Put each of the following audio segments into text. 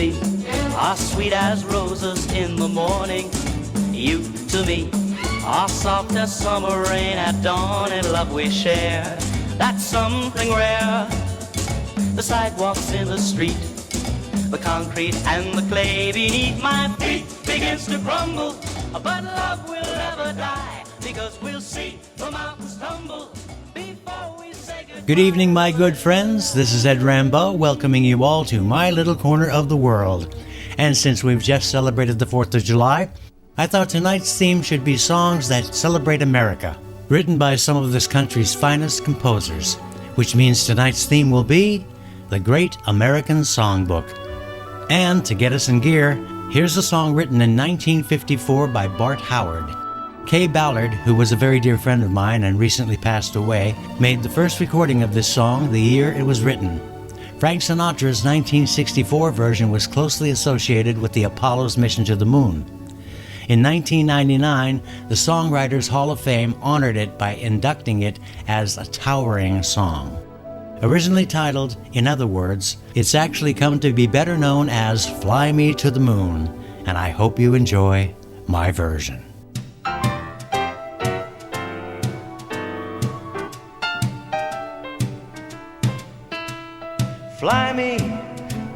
me are sweet as roses in the morning. You to me are soft as summer rain at dawn, and love we share, that's something rare. The sidewalks in the street, the concrete and the clay beneath my feet begins to crumble, but love will never die, because we'll see the mountains tumble before we say goodbye. Good evening, my good friends. This is Ed Rambeau, welcoming you all to my little corner of the world. And since we've just celebrated the 4th of July, I thought tonight's theme should be songs that celebrate America, written by some of this country's finest composers, which means tonight's theme will be the Great American Songbook. And to get us in gear, here's a song written in 1954 by Bart Howard. Kay Ballard, who was a very dear friend of mine and recently passed away, made the first recording of this song the year it was written. Frank Sinatra's 1964 version was closely associated with the Apollo's mission to the moon. In 1999, the Songwriters Hall of Fame honored it by inducting it as a towering song. Originally titled, In Other Words, it's actually come to be better known as Fly Me to the Moon, and I hope you enjoy my version. Fly me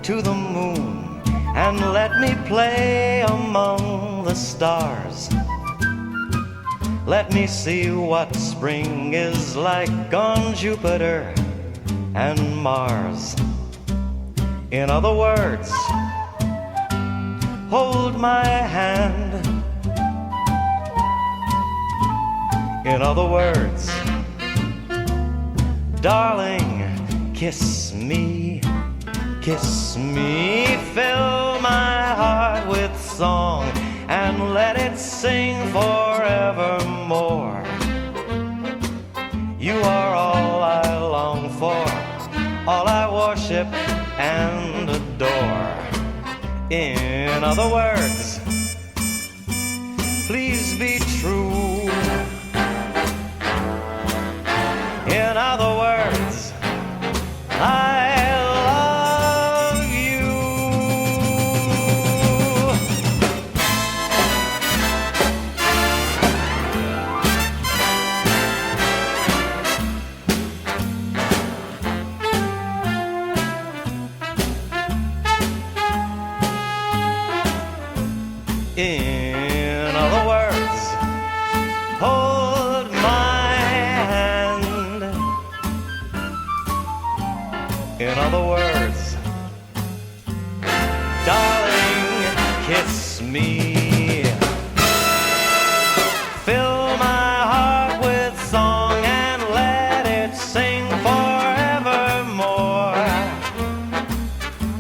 to the moon and let me play among the stars. Let me see what spring is like on Jupiter and Mars. In other words, hold my hand. In other words, darling, kiss me, fill my heart with song and let it sing forevermore. You are all I long for, all I worship and adore. In other words, please be true. In other words, I love you. In other words, hold my hand. In other words, darling, kiss me. Fill my heart with song and let it sing forevermore.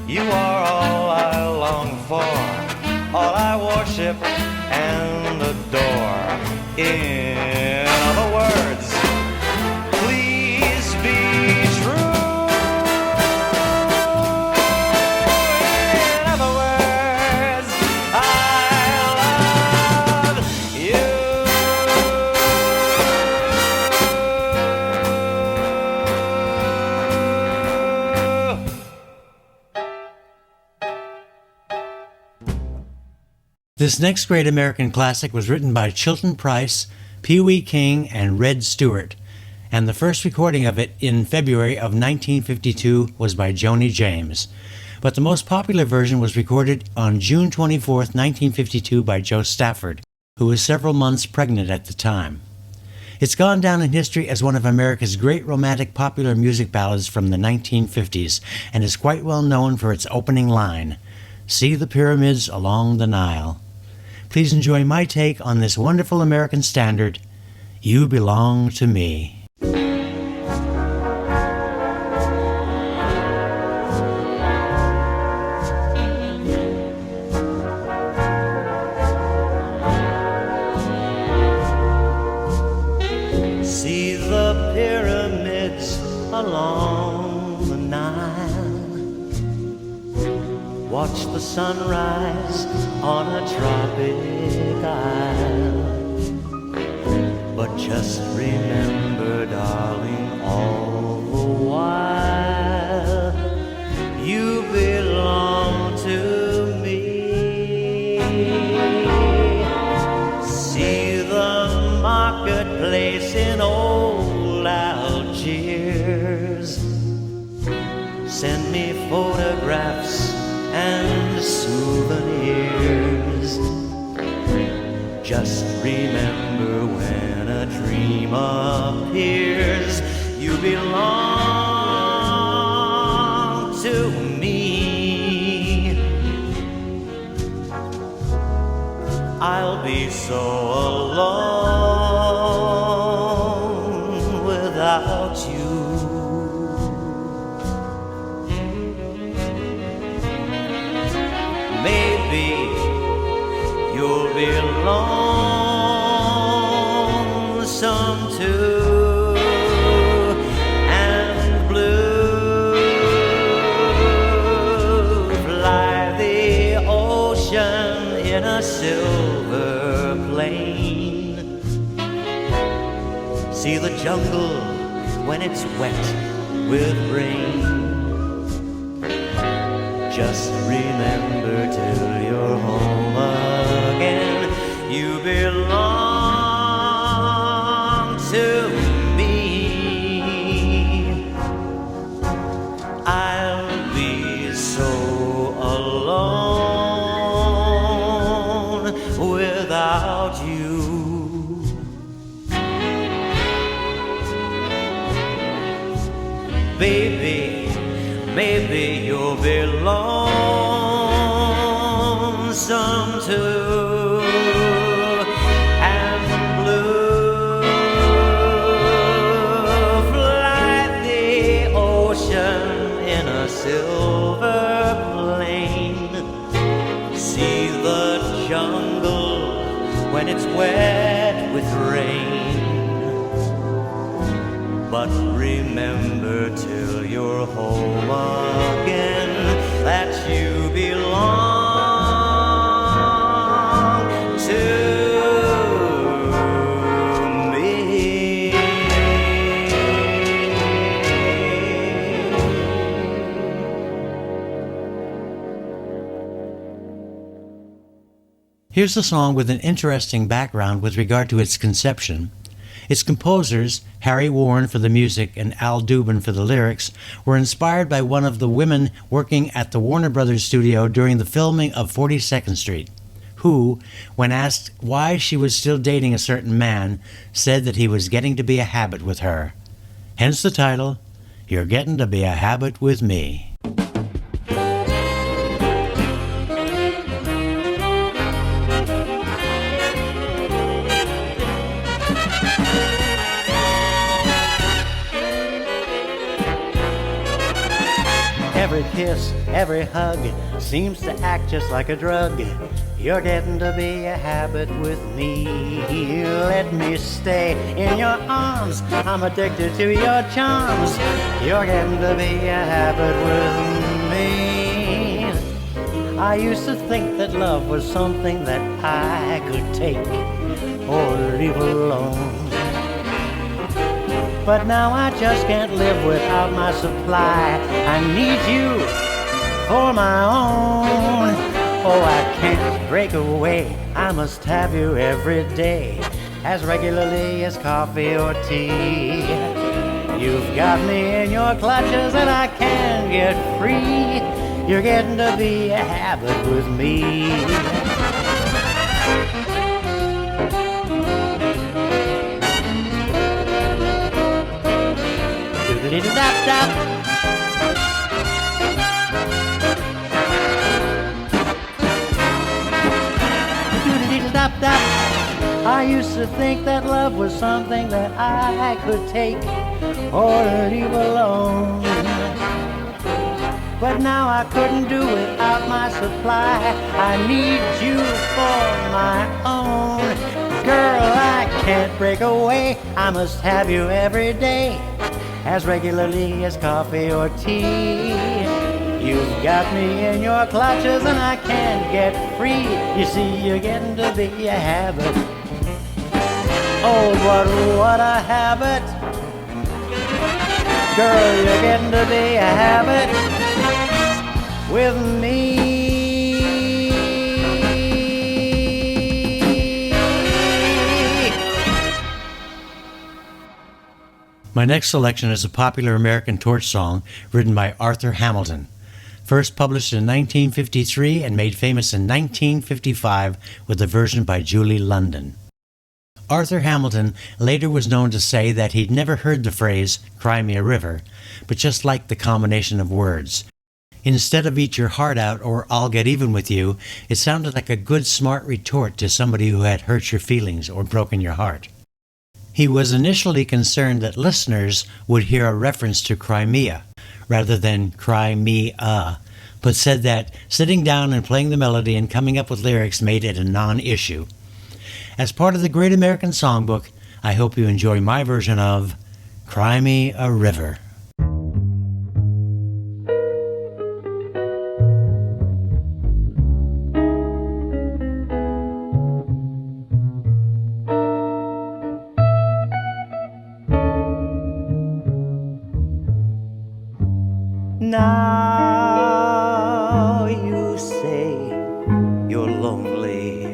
You are all I long for, all I worship and adore. In other words, please be true. In other words, I love you. This next great American classic was written by Chilton Price, Pee Wee King, and Red Stewart, and the first recording of it in February of 1952 was by Joni James. But the most popular version was recorded on June 24, 1952 by Jo Stafford, who was several months pregnant at the time. It's gone down in history as one of America's great romantic popular music ballads from the 1950s, and is quite well known for its opening line, "See the pyramids along the Nile." Please enjoy my take on this wonderful American standard, You Belong to Me. See the pyramids along the Nile. Watch the sunrise on a tropic isle. But just remember, darling, all the while, you belong to place in old Algiers. Send me photographs and souvenirs. Just remember when a dream appears, you belong to me. I'll be so alone without you. Maybe you'll be lonesome too, and blue. Fly the ocean in a silver plane. See the jungle when it's wet with rain. Just remember till you're home again, you belong to me. I'll be so alone without you. Baby, maybe you'll be lonesome too, and blue. Fly the ocean in a silver plane. See the jungle when it's wet with rain. But remember till you're home again that you belong to me. Here's a song with an interesting background with regard to its conception. Its composers, Harry Warren for the music and Al Dubin for the lyrics, were inspired by one of the women working at the Warner Brothers studio during the filming of 42nd Street, who, when asked why she was still dating a certain man, said that he was getting to be a habit with her. Hence the title, You're Getting to Be a Habit with Me. Every kiss, every hug seems to act just like a drug. You're getting to be a habit with me. Let me stay in your arms. I'm addicted to your charms. You're getting to be a habit with me. I used to think that love was something that I could take or leave alone. But now I just can't live without my supply. I need you for my own. Oh, I can't break away. I must have you every day, as regularly as coffee or tea. You've got me in your clutches and I can't get free. You're getting to be a habit with me. I used to think that love was something that I could take or leave alone. But now I couldn't do without my supply. I need you for my own. Girl, I can't break away. I must have you every day, as regularly as coffee or tea. You've got me in your clutches and I can't get free. You see, you're getting to be a habit. Oh, but what a habit. Girl, you're getting to be a habit with me. My next selection is a popular American torch song written by Arthur Hamilton, first published in 1953 and made famous in 1955 with a version by Julie London. Arthur Hamilton later was known to say that he'd never heard the phrase, "Cry me a river," but just liked the combination of words. Instead of "eat your heart out" or "I'll get even with you," it sounded like a good smart retort to somebody who had hurt your feelings or broken your heart. He was initially concerned that listeners would hear a reference to Crimea rather than "cry me a," but said that sitting down and playing the melody and coming up with lyrics made it a non-issue. As part of the Great American Songbook, I hope you enjoy my version of "Cry Me a River." Now you say you're lonely.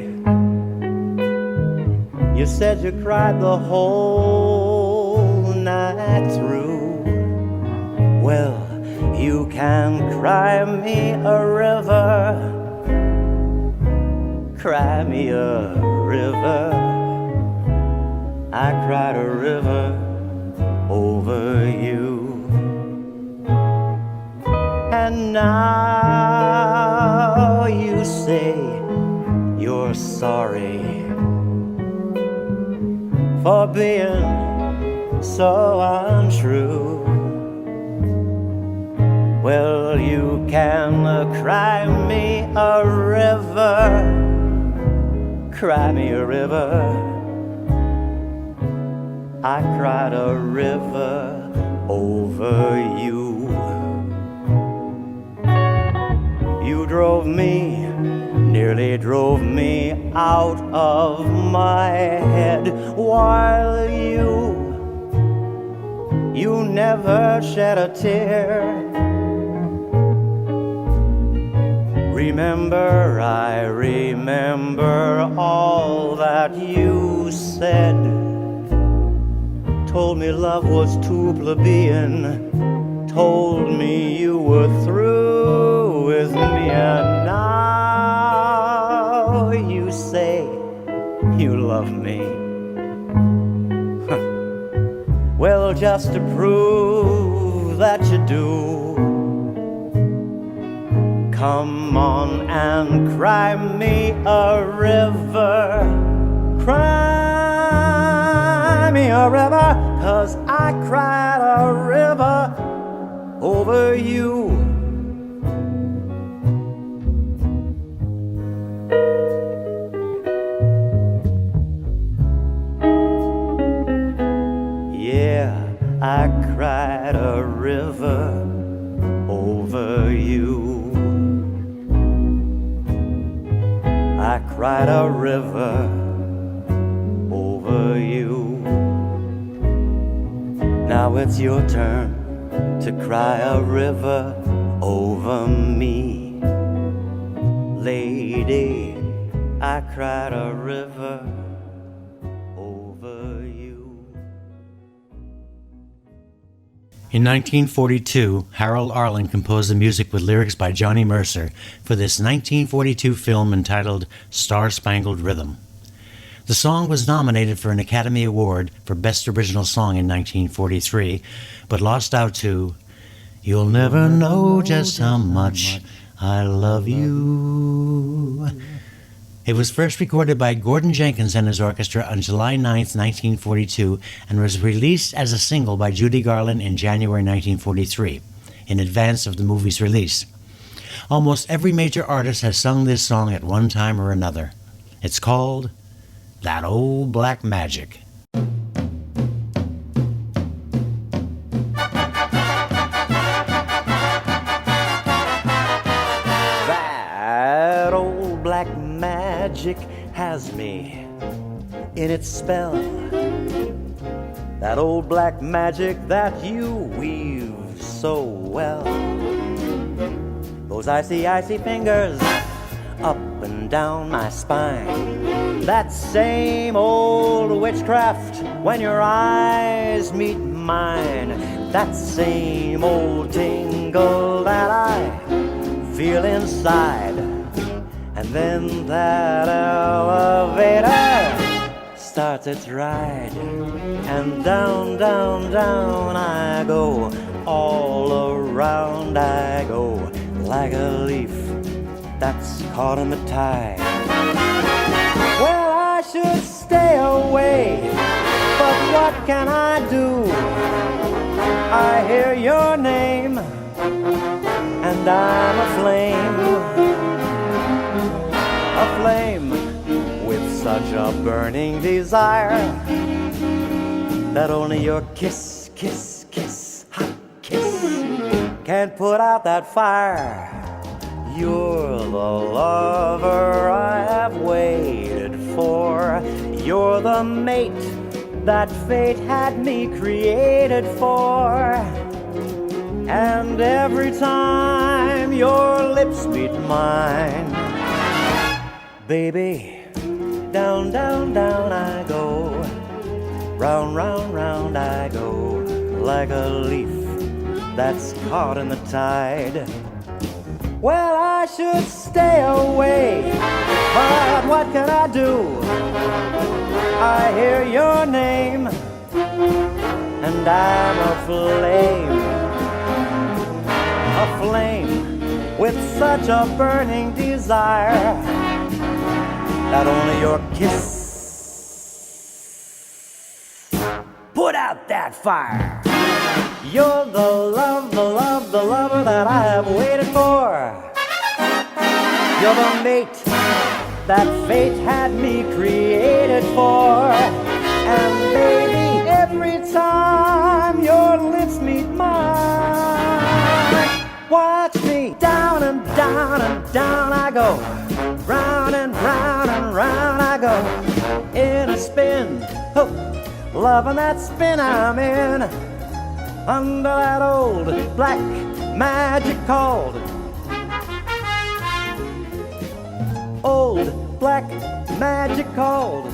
You said you cried the whole night through. Well, you can cry me a river. Cry me a river. I cried a river over you. And now you say you're sorry for being so untrue. Well, you can cry me a river. Cry me a river. I cried a river over you. You drove me, nearly drove me out of my head, while you never shed a tear. Remember, I remember all that you said. Told me love was too plebeian. Told me you were through with me, and now you say you love me. Well, just to prove that you do, come on and cry me a river. Cry me a river, 'cause I cried a river over you. Yeah, I cried a river over you. I cried a river over you. Now it's your turn to cry a river over me. Lady, I cried a river over you. In 1942, Harold Arlen composed the music with lyrics by Johnny Mercer for this 1942 film entitled Star Spangled Rhythm. The song was nominated for an Academy Award for Best Original Song in 1943, but lost out to "You'll Never Know Just How Much I Love You." It was first recorded by Gordon Jenkins and his orchestra on July 9, 1942, and was released as a single by Judy Garland in January 1943, in advance of the movie's release. Almost every major artist has sung this song at one time or another. It's called "That Old Black Magic." That old black magic has me in its spell. That old black magic that you weave so well. Those icy, icy fingers up and down my spine. That same old witchcraft when your eyes meet mine. That same old tingle that I feel inside. And then that elevator starts its ride. And down, down, down I go. All around I go. Like a leaf that's caught in the tide. Well, I should stay away, but what can I do? I hear your name, and I'm aflame with such a burning desire that only your kiss, kiss, kiss, hot kiss can put out that fire. You're the lover I have waited for. You're the mate that fate had me created for. And every time your lips meet mine, baby, down, down, down I go. Round, round, round I go. Like a leaf that's caught in the tide. Well, I should stay away, but what can I do? I hear your name, and I'm aflame with such a burning desire that only your kiss put out that fire. You're the lover that I have waited for. You're the mate that fate had me created for. And baby, every time your lips meet mine, watch me down and down and down I go. Round and round and round I go. In a spin, oh, loving that spin I'm in. Under that old black magic called old black magic called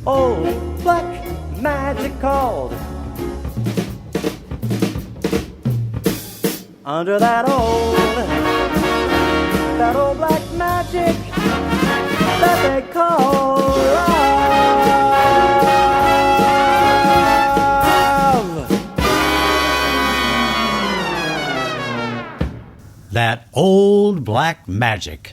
old black magic called under that old black magic that they call love. That old black magic.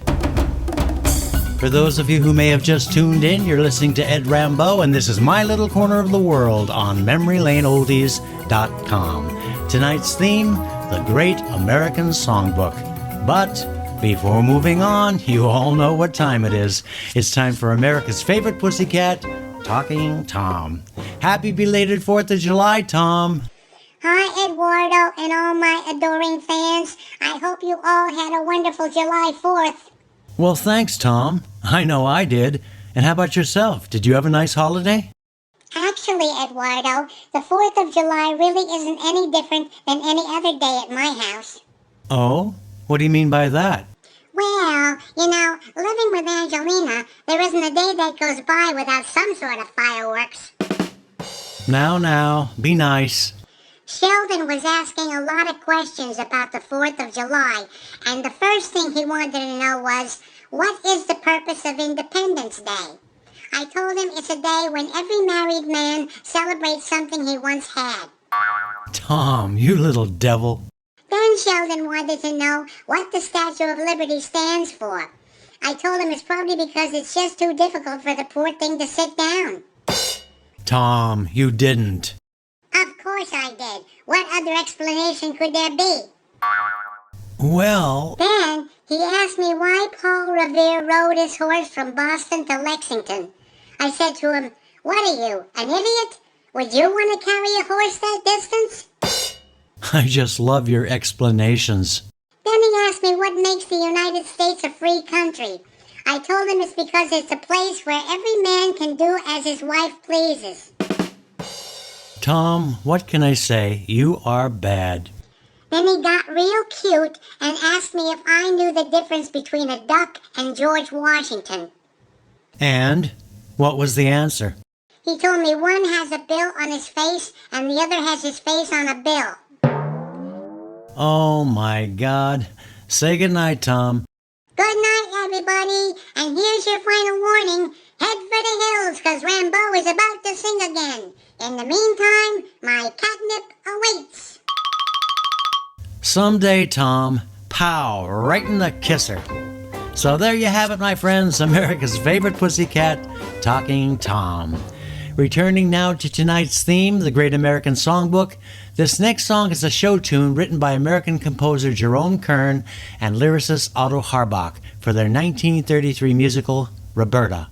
For those of you who may have just tuned in, you're listening to Ed Rambeau, and this is My Little Corner of the World on MemoryLaneOldies.com. Tonight's theme, the Great American Songbook. But before moving on, you all know what time it is. It's time for America's favorite pussycat, Talking Tom. Happy belated 4th of July, Tom. Hi, Eduardo, and all my adoring fans. I hope you all had a wonderful July 4th. Well, thanks, Tom. I know I did. And how about yourself? Did you have a nice holiday? Actually, Eduardo, the 4th of July really isn't any different than any other day at my house. Oh? What do you mean by that? Well, you know, living with Angelina, there isn't a day that goes by without some sort of fireworks. Now, be nice. Sheldon was asking a lot of questions about the 4th of July, and the first thing he wanted to know was, what is the purpose of Independence Day? I told him it's a day when every married man celebrates something he once had. Tom, you little devil. Then Sheldon wanted to know what the Statue of Liberty stands for. I told him it's probably because it's just too difficult for the poor thing to sit down. Tom, you didn't. Of course I did. What other explanation could there be? Well... Then he asked me why Paul Revere rode his horse from Boston to Lexington. I said to him, what are you, an idiot? Would you want to carry a horse that distance? I just love your explanations. Then he asked me what makes the United States a free country. I told him it's because it's a place where every man can do as his wife pleases. Tom, what can I say? You are bad. Then he got real cute and asked me if I knew the difference between a duck and George Washington. And? What was the answer? He told me one has a bill on his face and the other has his face on a bill. Oh my God. Say goodnight, Tom. Good night, everybody, and here's your final warning. Head for the hills, 'cause Rambeau is about to sing again. In the meantime, my catnip awaits. Someday, Tom. Pow, right in the kisser. So there you have it, my friends, America's favorite pussycat, Talking Tom. Returning now to tonight's theme, the Great American Songbook, this next song is a show tune written by American composer Jerome Kern and lyricist Otto Harbach for their 1933 musical, Roberta.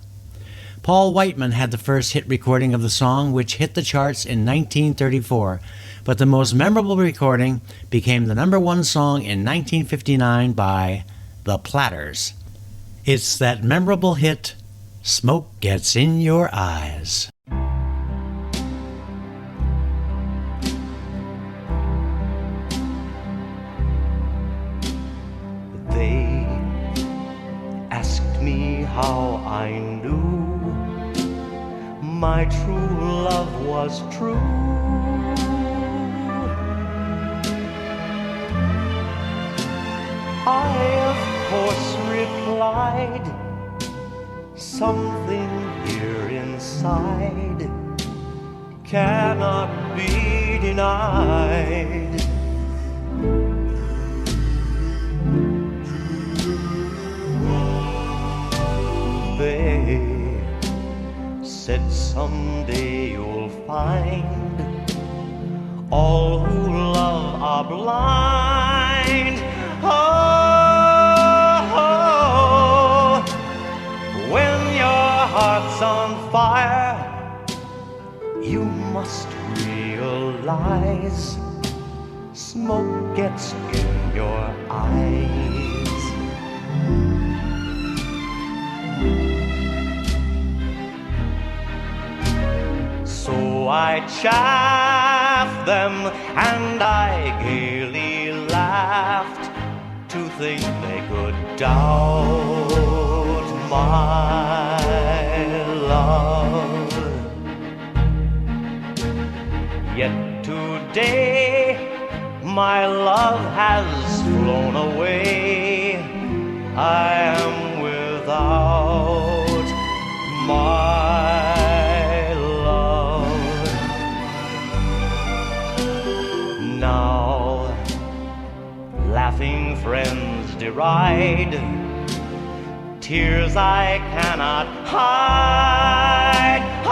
Paul Whiteman had the first hit recording of the song, which hit the charts in 1934, but the most memorable recording became the #1 song in 1959 by The Platters. It's that memorable hit, Smoke Gets in Your Eyes. They asked me how I knew my true love was true. I, of course, replied, something here inside cannot be denied. They said someday you'll find all who love are blind. Oh, when your heart's on fire, you must realize smoke gets in your eyes. So I chaffed them and I gaily laughed to think they could doubt my love. Yet today my love has flown away. I am without my love. Now laughing friends deride tears I cannot hide. Oh,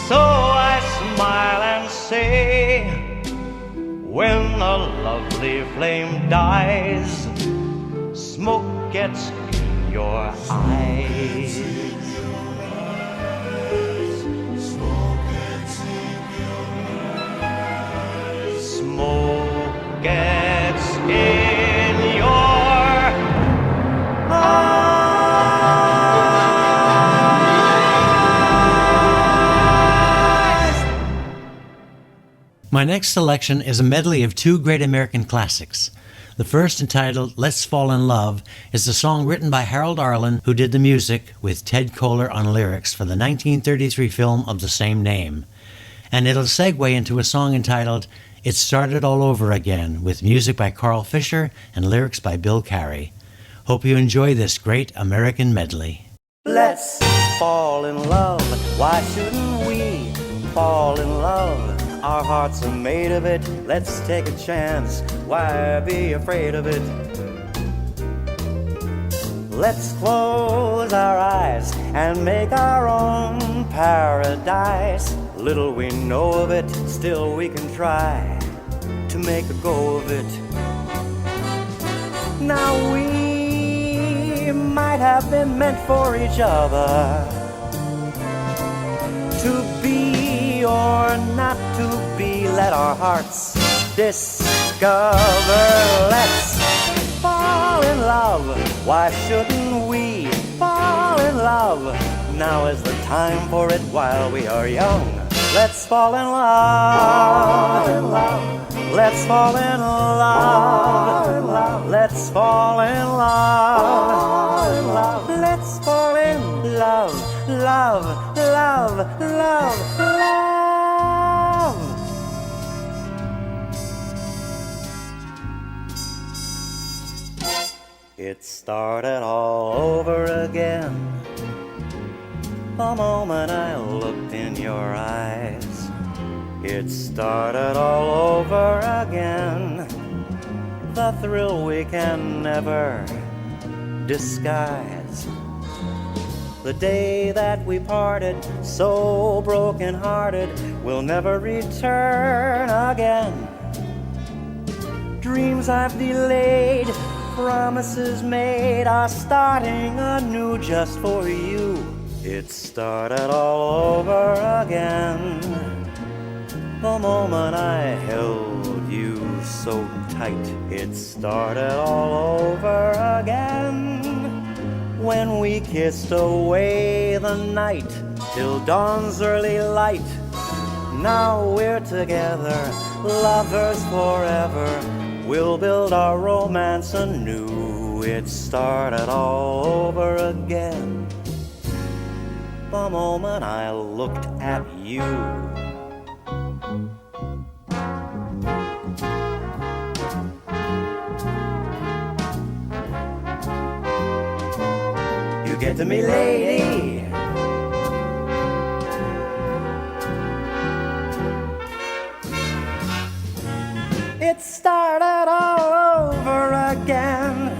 so I smile and say, when a lovely flame dies, smoke gets in your eyes. Smoke gets in your eyes. My next selection is a medley of two great American classics. The first, entitled Let's Fall in Love, is a song written by Harold Arlen, who did the music with Ted Koehler on lyrics for the 1933 film of the same name. And it'll segue into a song entitled It Started All Over Again, with music by Carl Fisher and lyrics by Bill Carey. Hope you enjoy this great American medley. Let's fall in love. Why shouldn't we fall in love? Our hearts are made of it. Let's take a chance. Why be afraid of it? Let's close our eyes and make our own paradise. Little we know of it, still we can try to make a go of it. Now we might have been meant for each other, to be or not to be. Let our hearts discover. Let's fall in love. Why shouldn't we fall in love? Now is the time for it while we are young. Let's fall in love. Let's fall in love. Let's fall in love. Let's fall love, love, love, love. It started all over again the moment I looked in your eyes. It started all over again, the thrill we can never disguise. The day that we parted, so broken-hearted, will never return again. Dreams I've delayed, promises made, are starting anew just for you. It started all over again the moment I held you so tight. It started all over again when we kissed away the night till dawn's early light. Now we're together, lovers forever. We'll build our romance anew. It started all over again the moment I looked at you. You get to me, lady. It started all over again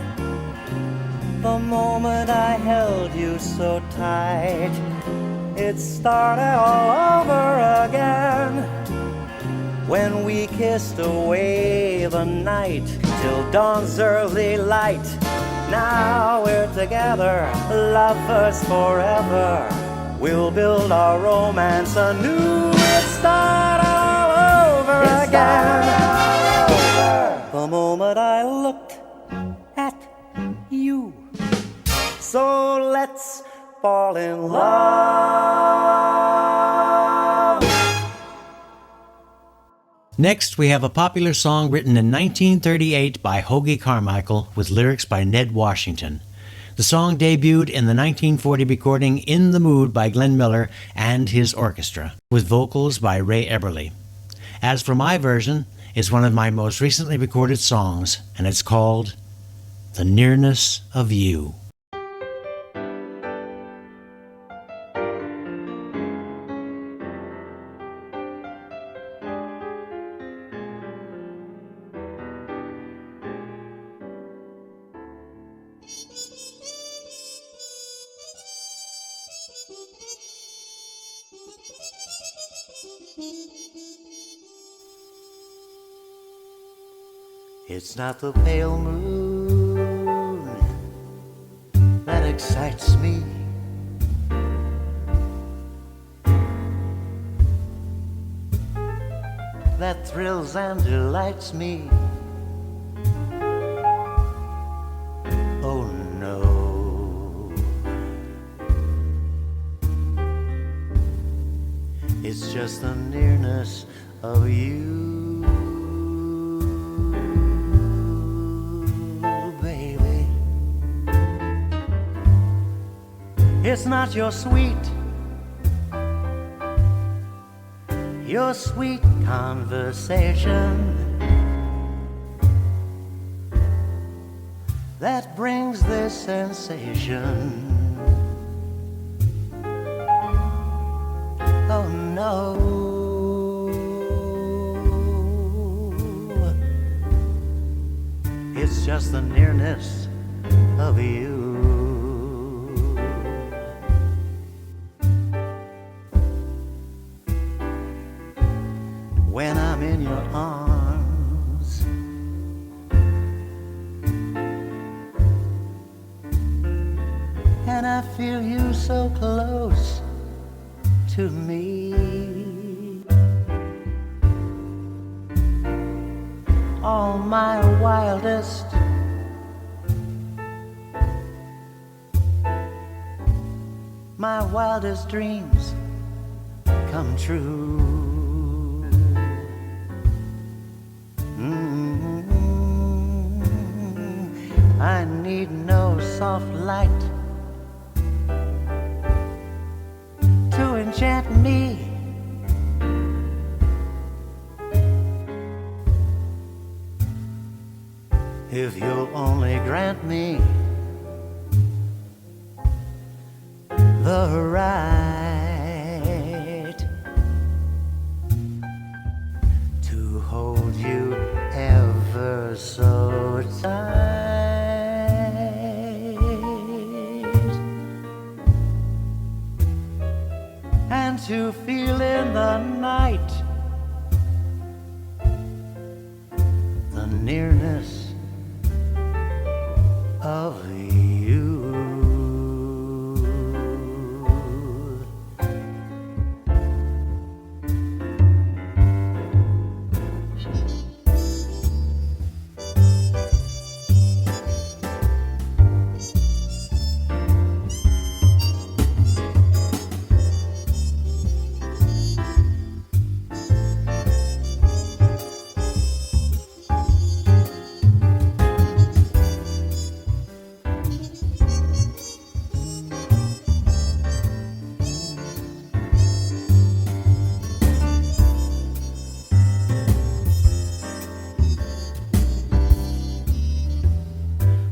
the moment I held you so tight. It started all over again when we kissed away the night till dawn's early light. Now we're together, lovers forever. We'll build our romance anew. It started all over again the moment I looked at you. So let's fall in love. Next, we have a popular song written in 1938 by Hoagy Carmichael with lyrics by Ned Washington. The song debuted in the 1940 recording In the Mood by Glenn Miller and his orchestra, with vocals by Ray Eberle. As for my version, it's one of my most recently recorded songs, and it's called The Nearness of You. It's not the pale moon that excites me. That thrills and delights me. Oh no. It's just the nearness of you. It's not your sweet conversation that brings this sensation. Oh no. It's just the nearness of you. When I'm in your arms, and I feel you so close to me, all my wildest dreams come true. I need no soft light enchant me. If you'll only grant me the right to hold you ever so tight, and to feel in the night the nearness of you.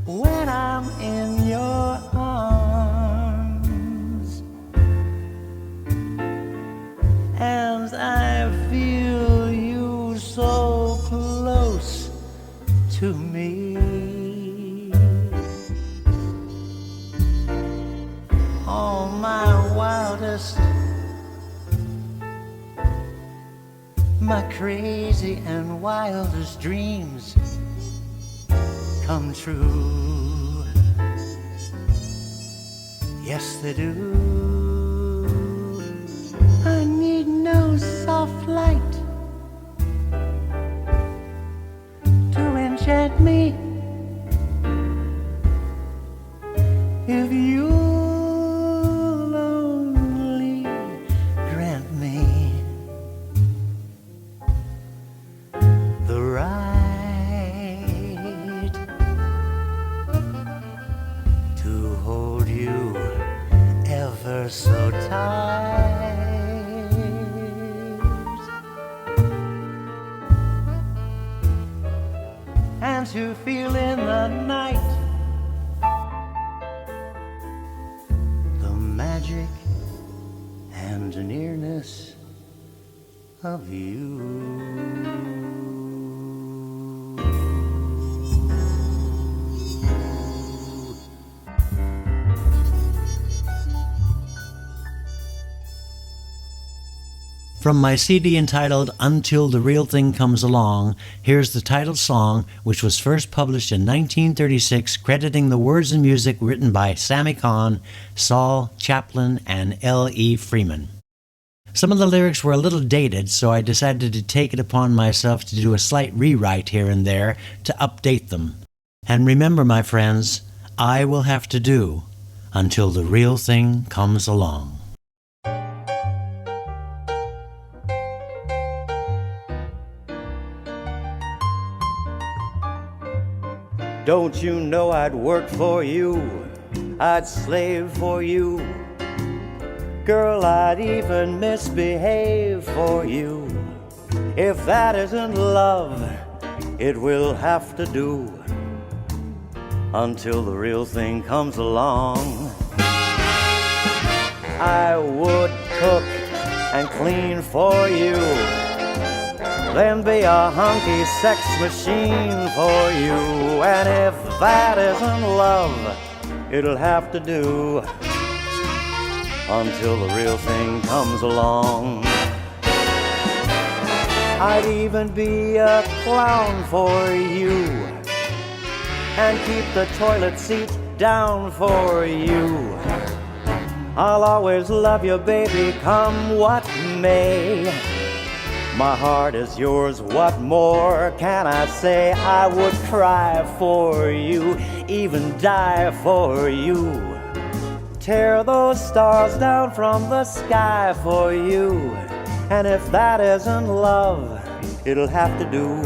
When I'm in your arms and I feel you so close to me, all my wildest, my crazy and wildest dreams come true. Yes, they do. I need no soft light to enchant me. If you'll only grant me the right to hold you ever so tight, and to feel in the night the magic and nearness of you. From my CD entitled Until the Real Thing Comes Along, here's the title song, which was first published in 1936, crediting the words and music written by Sammy Cahn, Saul Chaplin, and L.E. Freeman. Some of the lyrics were a little dated, so I decided to take it upon myself to do a slight rewrite here and there to update them. And remember, my friends, I will have to do until the real thing comes along. Don't you know I'd work for you, I'd slave for you. Girl, I'd even misbehave for you. If that isn't love, it will have to do until the real thing comes along. I would cook and clean for you, then be a hunky sex machine for you. And if that isn't love, it'll have to do until the real thing comes along. I'd even be a clown for you and keep the toilet seat down for you. I'll always love you, baby, come what may. My heart is yours, what more can I say? I would cry for you, even die for you. Tear those stars down from the sky for you. And if that isn't love, it'll have to do,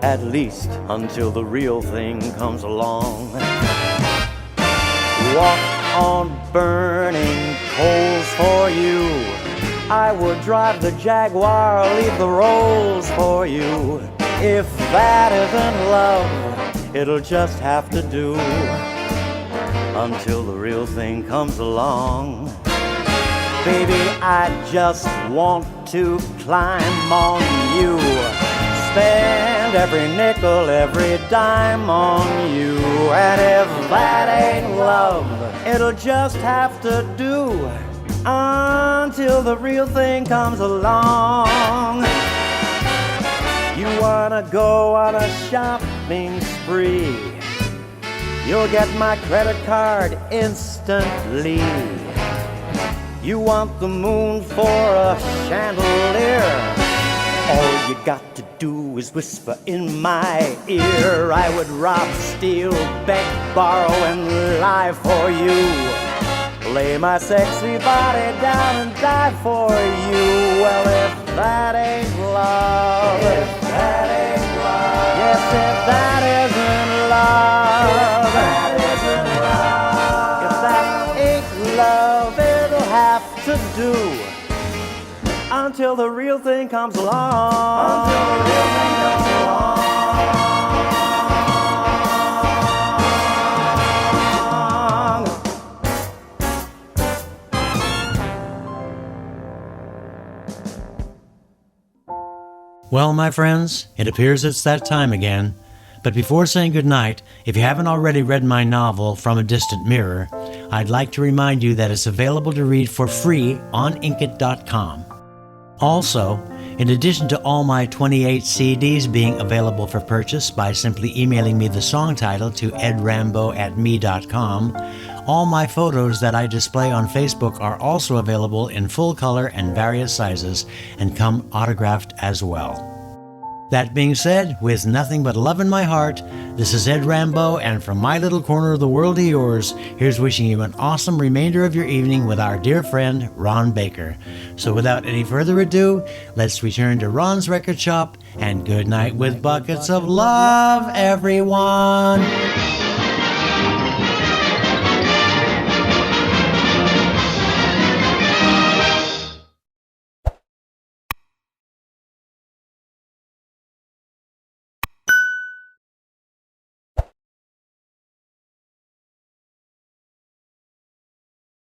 at least until the real thing comes along. Walk on burning holes for you. I would drive the Jaguar, leave the rolls for you. If that isn't love, it'll just have to do until the real thing comes along. Baby, I just want to climb on you, spend every nickel, every dime on you. And if that ain't love, it'll just have to do until the real thing comes along. You wanna go on a shopping spree, you'll get my credit card instantly. You want the moon for a chandelier, all you got to do is whisper in my ear. I would rob, steal, beg, borrow, and lie for you, lay my sexy body down and die for you. Well, if that ain't love, if that ain't love, yes, if that isn't love, if that isn't love, if that ain't love, it'll have to do until the real thing comes along. Until the real thing comes along. Well, my friends, it appears it's that time again. But before saying goodnight, if you haven't already read my novel, From a Distant Mirror, I'd like to remind you that it's available to read for free on Inkit.com. Also, in addition to all my 28 CDs being available for purchase by simply emailing me the song title to edrambeau@me.com, all my photos that I display on Facebook are also available in full color and various sizes and come autographed as well. That being said, with nothing but love in my heart, this is Ed Rambeau, and from my little corner of the world to yours, here's wishing you an awesome remainder of your evening with our dear friend, Ron Baker. So without any further ado, let's return to Ron's record shop, and good night with buckets of love, everyone!